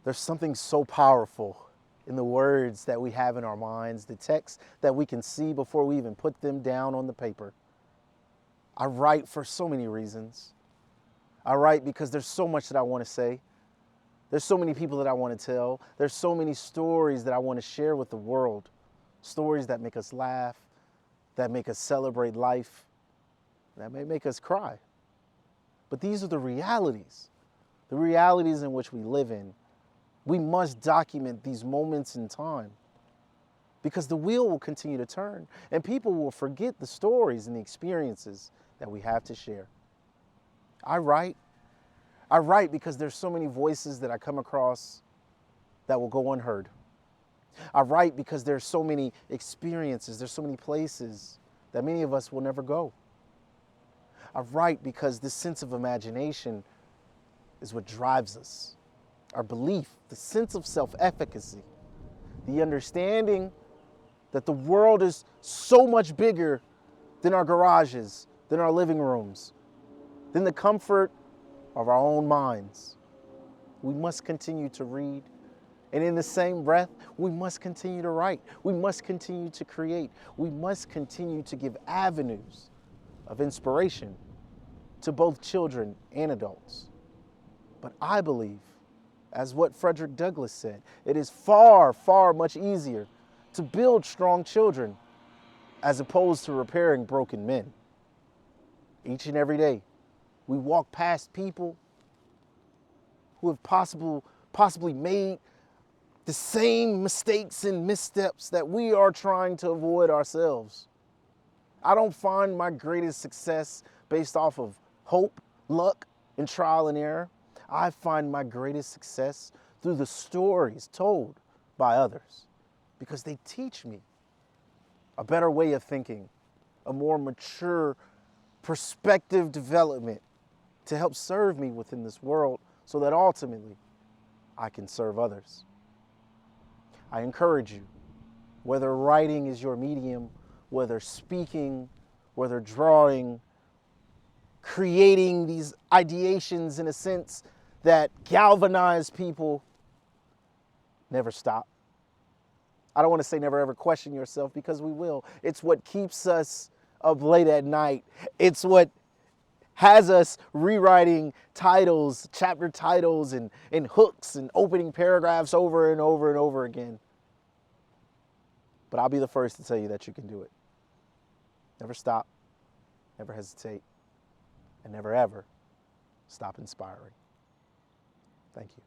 There's something so powerful in the words that we have in our minds, the text that we can see before we even put them down on the paper. I write for so many reasons. I write because there's so much that I want to say. There's so many people that I want to tell. There's so many stories that I want to share with the world. Stories that make us laugh, that make us celebrate life, that may make us cry. But these are the realities in which we live in. We must document these moments in time because the wheel will continue to turn and people will forget the stories and the experiences that we have to share. I write because there's so many voices that I come across that will go unheard. I write because there's so many experiences, there's so many places that many of us will never go. I write because this sense of imagination is what drives us. Our belief, the sense of self-efficacy, the understanding that the world is so much bigger than our garages, than our living rooms, than the comfort of our own minds. We must continue to read. And in the same breath, we must continue to write. We must continue to create. We must continue to give avenues of inspiration to both children and adults. But I believe, as what Frederick Douglass said, it is far, far much easier to build strong children as opposed to repairing broken men. Each and every day, we walk past people who have possibly made the same mistakes and missteps that we are trying to avoid ourselves. I don't find my greatest success based off of hope, luck, and trial and error. I find my greatest success through the stories told by others because they teach me a better way of thinking, a more mature perspective development to help serve me within this world so that ultimately I can serve others. I encourage you, whether writing is your medium, whether speaking, whether drawing, creating these ideations in a sense that galvanize people, never stop. I don't want to say never ever question yourself because we will. It's what keeps us up late at night. It's what has us rewriting titles, chapter titles, and hooks and opening paragraphs over and over and over again. But I'll be the first to tell you that you can do it. Never stop, never hesitate, and never ever stop inspiring. Thank you.